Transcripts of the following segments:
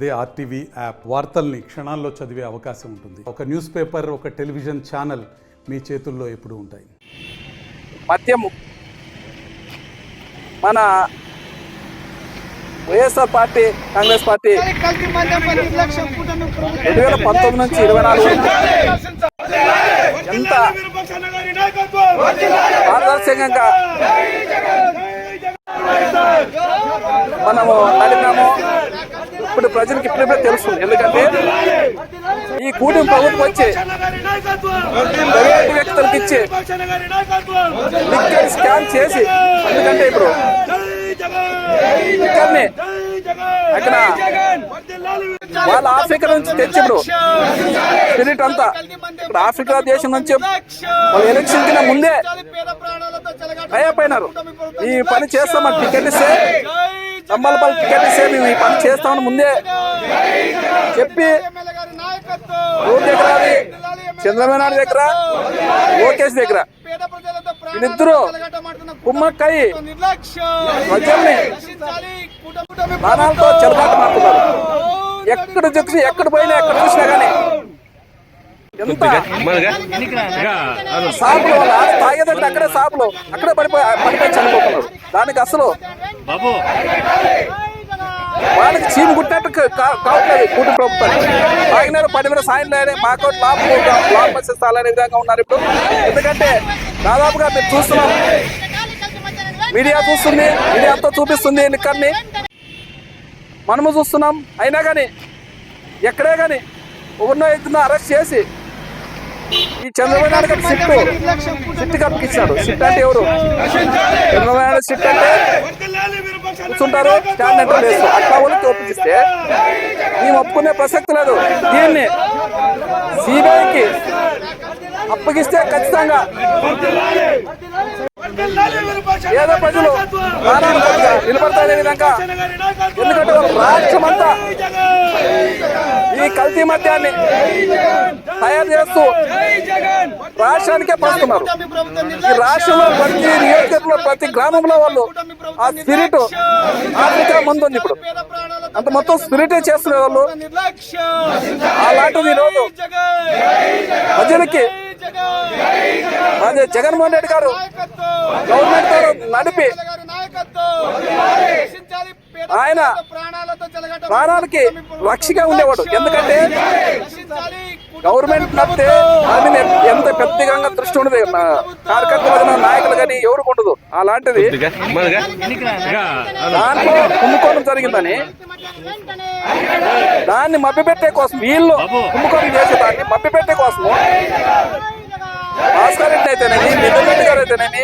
అదే RTV app వార్తల్ని క్షణాల్లో చదివే అవకాశం ఉంటుంది. ఒక న్యూస్ పేపర్, ఒక టెలివిజన్ ఛానల్ మీ చేతుల్లో ఎప్పుడూ ఉంటాయి. మద్యము మన వైఎస్ఆర్ పార్టీ, కాంగ్రెస్ పార్టీ 2019 నుంచి 24 ఎంత పారదర్శకంగా మనము నడిపాము. ఇప్పుడు ప్రజలకు ఇప్పుడే తెలుసు. ఎందుకంటే ఈ కూటమి ప్రభుత్వం వచ్చి ప్రైవేట్ వ్యక్తులకు ఇచ్చి లిక్కర్ స్కామ్ చేసి, ఎందుకంటే ఇప్పుడు లిక్కర్ని అక్కడ వాళ్ళ ఆఫ్రికా నుంచి తెచ్చి ఇప్పుడు స్పిరిట్ అంతా ఇప్పుడు ఆఫ్రికా దేశం నుంచి వాళ్ళు ఎలక్షన్ కింద ముందే అయిపోయినారు. ఈ పని చేస్తామని టికెట్ ఇస్తే, తంబాలపల్లి టికెట్ ఇస్తే మేము ఈ పని చేస్తామని ముందే చెప్పి ఊరి దగ్గర, చంద్రబాబు నాయుడు దగ్గర, లోకేష్ దగ్గర వీళ్ళిద్దరూ కుమ్మక్కయి ప్రజల్ని ప్రాణాలతో చెలబాటు మారుతున్నారు. ఎక్కడ చూసి ఎక్కడ పోయినా ఎక్కడ చూసినా కానీ ఎంత సాపులు వల్ల తాగేదంటే అక్కడే సాపులు అక్కడే పడిపోయి చనిపోతున్నారు. దానికి అసలు వాళ్ళకి చీము గుట్టినట్టు కావట్లేదు కూటమి ప్రభుత్వం. తాగినారు 10 మీద సాయం లేని మాకు లాభం వచ్చేస్తాలనే విధంగా ఉన్నారు ఇప్పుడు. ఎందుకంటే దాదాపుగా మీరు చూస్తున్నాం, మీడియా చూస్తుంది, మీడియాతో చూపిస్తుంది లిక్కర్ని, మనము చూస్తున్నాం. అయినా కానీ ఎక్కడే కానీ ఎవరినో ఇద్దరు అరెస్ట్ చేసి ఈ చంద్రబాబు నాయుడు గారు సిట్ కప్పిచ్చాడు. సిట్ అంటే ఎవరు? చంద్రబాబు నాయుడు సిట్ అంటే కూర్చుంటారు, స్టాండ్ అంటే లేదు. అట్లా వాళ్ళు తోపిస్తే మేము ఒప్పుకునే ప్రసక్తి లేదు. దీన్ని సిబిఐకి అప్పగిస్తే ఖచ్చితంగా పేద ప్రజలు నిలబడతానే విధంగా, ఎందుకంటే రాష్ట్రం అంతా ఈ కల్తీ మద్యాన్ని తయారు చేస్తూ రాష్ట్రానికే పంచుతున్నారు. ఈ రాష్ట్రంలో ప్రతి నియోజకవర్గంలో, ప్రతి గ్రామంలో వాళ్ళు ఆ స్పిరిట్ ఆఫ్రికా ముందు ఉంది. ఇప్పుడు అంత మొత్తం స్పిరిటే చేస్తున్న వాళ్ళు. అలాంటిది ఈరోజు ప్రజలకి అదే జగన్మోహన్ రెడ్డి గారు గవర్నమెంట్ గారు నడిపి ఆయన ప్రాణాలకి రక్షగా ఉండేవాడు. ఎందుకంటే గవర్నమెంట్ నడితే అది ఎంత పెద్దగా దృష్టి ఉండదు, కార్యకర్తలు నాయకులు కానీ ఎవరికి ఉండదు. అలాంటిది దాంట్లో కుంభకోణం జరిగిందని దాన్ని మభ్యపెట్టే కోసం, వీళ్ళు కుంభకోణం చేసేదాన్ని మభ్యపెట్టే కోసం భాస్కర్ రెడ్డి అయితేనేమి, నితిన్ రెడ్డి గారు అయితేనేమి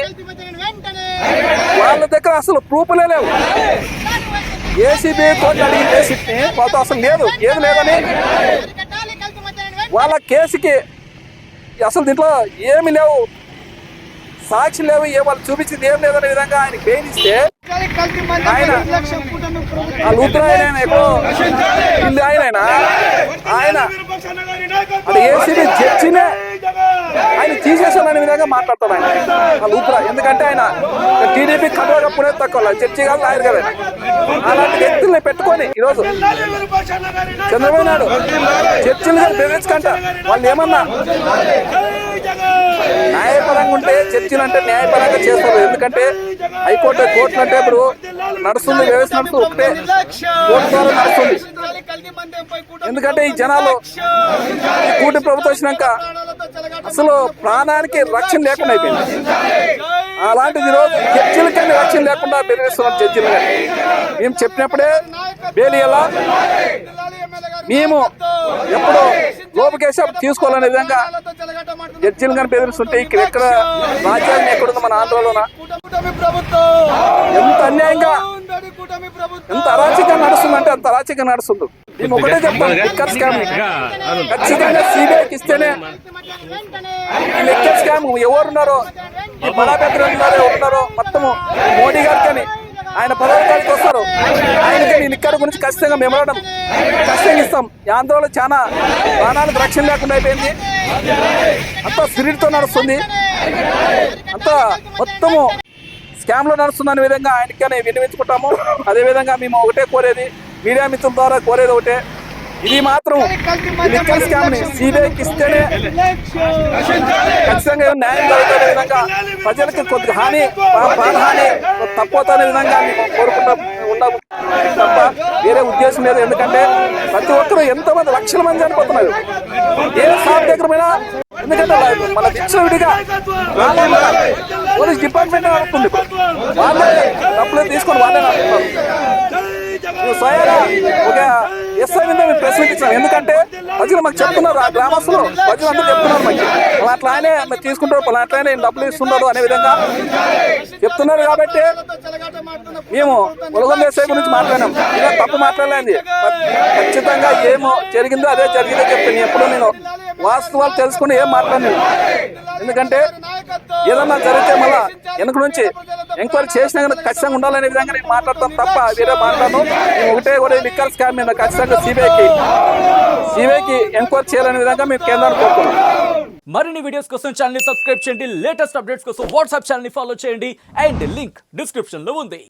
వాళ్ళ దగ్గర అసలు ప్రూఫ్లే లేవు. ఏసీబీ కోర్టు అడిగితే సిట్ని వాళ్ళతో అసలు లేదు, ఏది లేదని వాళ్ళ కేసుకి అసలు దీంట్లో ఏమి లేవు, సాక్షి లేవు, వాళ్ళు చూపించింది ఏం లేదనే విధంగా ఆయన బెయిల్ ఇస్తే ఆయన లూత్రాయన ఎక్కడో హిందీ ఆయన అది ఏసీబీ జడ్జినే ఆయన తీసేసాననే విధంగా మాట్లాడతాడు ఆయన లూత్రా. ఎందుకంటే ఆయన టీడీపీ కడవకప్పుడే తక్కువ జడ్జి కాదు, లాయర్ కదా. అలాంటి వ్యక్తుల్ని పెట్టుకొని ఈరోజు చంద్రబాబు నాయుడు చర్చిలు బెదిరించుకుంటా వాళ్ళు ఏమన్నా న్యాయపరంగా ఉంటే చర్చిలు అంటే న్యాయపరంగా చేస్తారు. ఎందుకంటే హైకోర్టు, కోర్టులు అంటే ఇప్పుడు నడుస్తుంది, వ్యవస్థ నడుస్తుంది, ఒకటే కోర్టు ద్వారా నడుస్తుంది. ఎందుకంటే ఈ జనాలు కూటమి ప్రభుత్వం వచ్చినాక అసలు ప్రాణానికి రక్షణ లేకుండా అయిపోయింది. అలాంటిది ఈరోజు చర్చిలకన్నా రక్షణ లేకుండా బెదిరిస్తున్నారు జడ్జిలు. మేము చెప్పినప్పుడే బెయిల్ ఎలా మేము ఎప్పుడు లోపకేసి తీసుకోవాలనే విధంగా జడ్జిలు కానీ బెదిరిస్తుంటే ఎక్కడ రాజ్యాంగం ఎక్కడుంది మన ఆంధ్రలోన? ఎంత అన్యాయంగా, ఎంత అరాచకంగా నడుస్తుందంటే అంత అరాచకంగా నడుస్తుంది. మేము ఒకటే చెప్తాం, లిక్కర్ స్కామ్ ఖచ్చితంగా సిబిఐకి ఇస్తేనే ఈ లిక్కర్ స్కామ్ ఎవరున్నారో, ఈ బడాపెద్దలు ఎవరున్నారో మొత్తము మోడీ గారికి ఆయన పదవికి వస్తారు, ఆయనకి లిక్కర్ గురించి ఖచ్చితంగా మెమోరాండం ఖచ్చితంగా ఇస్తాం. ఈ ఆందోళన చాలా ప్రాణాలకు రక్షణ లేకుండా అయిపోయింది. అంతా స్పిరిట్తో నడుస్తుంది, అంతా మొత్తము స్కామ్ లో నడుస్తుందనే విధంగా ఆయనకనే విన్నవించుకుంటాము. అదే విధంగా మేము ఒకటే కోరేది, మీడియా మిత్రుల ద్వారా కోరేది ఒకటే, ఇది మాత్రం లిక్కర్ స్కామ్ ని సిబిఐకి ఇస్తేనే ఖచ్చితంగా న్యాయం జరుగుతున్న విధంగా ప్రజలకు కొద్ది హాని ప్రాణహాని తప్పవుతున్న విధంగా కోరుకుంటాం ఉండవు తప్ప వేరే ఉద్దేశం లేదు. ఎందుకంటే ప్రతి ఒక్కరు ఎంతోమంది లక్షల మంది చనిపోతున్నారు ఏ షాప్ దగ్గర పోయినా. ఎందుకంటే మన విడిగా పోలీస్ డిపార్ట్మెంట్ నడుపుతుంది, వాళ్ళే డబ్బులు తీసుకొని వాళ్ళే నడుపుతున్నారు. స్వయంగా ఒక ఎస్ఐ మీద మేము ప్రెస్ మీట్ ఇచ్చాం. ఎందుకంటే ప్రజలు మాకు చెప్తున్నారు, ఆ గ్రామస్తులు ప్రజలు అందరూ చెప్తున్నారు మాకు అట్లానే మీరు తీసుకుంటారు, అట్లానే డబ్బులు ఇస్తున్నారు అనే విధంగా చెప్తున్నారు. కాబట్టి మేము ములుగొండ ఎస్ఐ గురించి మాట్లాడినాం, ఇలా తప్పు మాట్లాడలేదు. ఖచ్చితంగా ఏమో జరిగిందో అదే జరిగిందో చెప్తాను. ఎప్పుడు నేను వాస్తవాలు తెలుసుకుని ఏం మాట్లాడలేదు. ఎందుకంటే ఏదన్నా జరిగితే మళ్ళా వెనక నుంచి ఎంక్వైరీ చేసినా కానీ ఖచ్చితంగా ఉండాలనే విధంగా నేను మాట్లాడతాను తప్ప వేరే మాట్లాడను. మేము ఒకటే కూడా లిక్కర్ స్కామ్ మీద ఖచ్చితంగా సిబిఐకి ఎంక్వైరీ చేయాలనే విధంగా మేము కేంద్రాన్ని కోరుకున్నాం. మరిన్ని వీడియోస్ కోసం ఛానల్ ని సబ్స్క్రైబ్ చేయండి, లేటెస్ట్ అప్డేట్స్ కోసం వాట్సాప్ ఛానల్ ని ఫాలో చేయండి అండ్ లింక్ డిస్క్రిప్షన్ లో ఉంది.